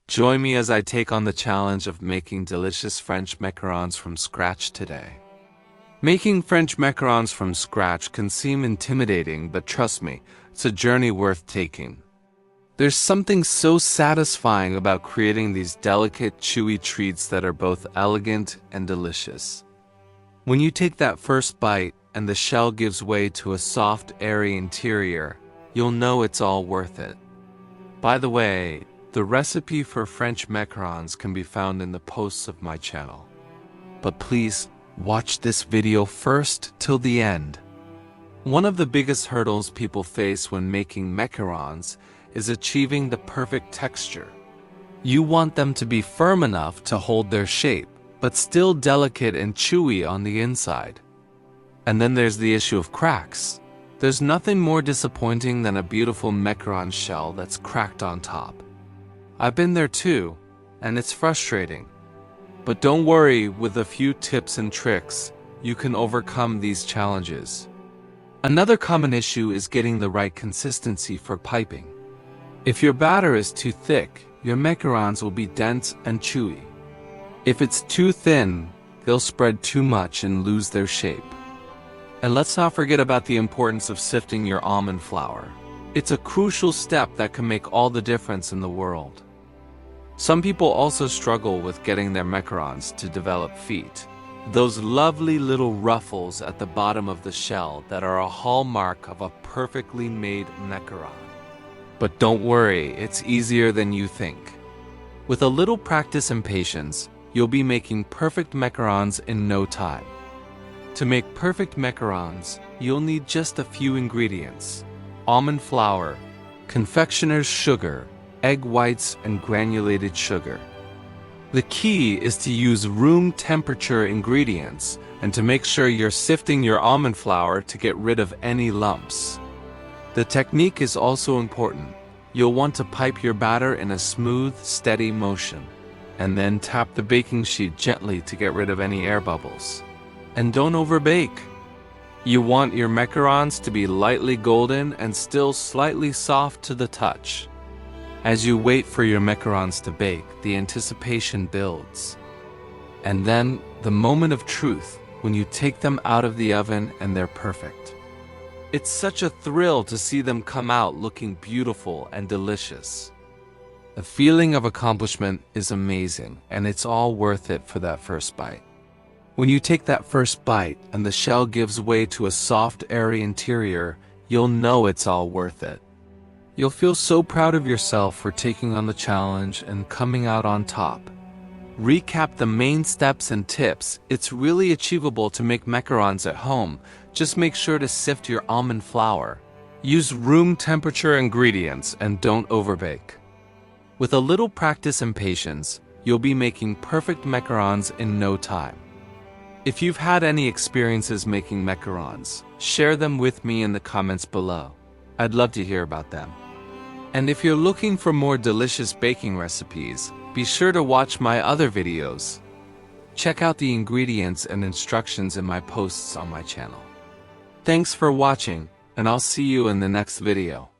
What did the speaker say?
Join me as I take on the challenge of making delicious French macarons from scratch today. Making French macarons from scratch can seem intimidating, but trust me, it's a journey worth taking. There's something so satisfying about creating these delicate, chewy treats that are both elegant and delicious. When you take that first bite and the shell gives way to a soft, airy interior, you'll know it's all worth it. By the way, the recipe for French macarons can be found in the posts of my channel. But please, watch this video first till the end. One of the biggest hurdles people face when making macarons is achieving the perfect texture. You want them to be firm enough to hold their shape, but still delicate and chewy on the inside. And then there's the issue of cracks. There's nothing more disappointing than a beautiful macaron shell that's cracked on top. I've been there too, and it's frustrating. But don't worry, with a few tips and tricks, you can overcome these challenges. Another common issue is getting the right consistency for piping. If your batter is too thick, your macarons will be dense and chewy. If it's too thin, they'll spread too much and lose their shape. And let's not forget about the importance of sifting your almond flour. It's a crucial step that can make all the difference in the world. Some people also struggle with getting their macarons to develop feet. Those lovely little ruffles at the bottom of the shell that are a hallmark of a perfectly made macaron. But don't worry, it's easier than you think. With a little practice and patience, you'll be making perfect macarons in no time. To make perfect macarons, you'll need just a few ingredients: almond flour, confectioner's sugar, egg whites, and granulated sugar. The key is to use room temperature ingredients and to make sure you're sifting your almond flour to get rid of any lumps. The technique is also important. You'll want to pipe your batter in a smooth, steady motion, and then tap the baking sheet gently to get rid of any air bubbles. And don't overbake. You want your macarons to be lightly golden and still slightly soft to the touch. As you wait for your macarons to bake, the anticipation builds. And then, the moment of truth, when you take them out of the oven and they're perfect. It's such a thrill to see them come out looking beautiful and delicious. The feeling of accomplishment is amazing, and it's all worth it for that first bite. When you take that first bite and the shell gives way to a soft, airy interior, you'll know it's all worth it. You'll feel so proud of yourself for taking on the challenge and coming out on top. Recap the main steps and tips. It's really achievable to make macarons at home. Just make sure to sift your almond flour. Use room temperature ingredients and don't overbake. With a little practice and patience, you'll be making perfect macarons in no time. If you've had any experiences making macarons, share them with me in the comments below. I'd love to hear about them. And if you're looking for more delicious baking recipes, be sure to watch my other videos. Check out the ingredients and instructions in my posts on my channel. Thanks for watching, and I'll see you in the next video.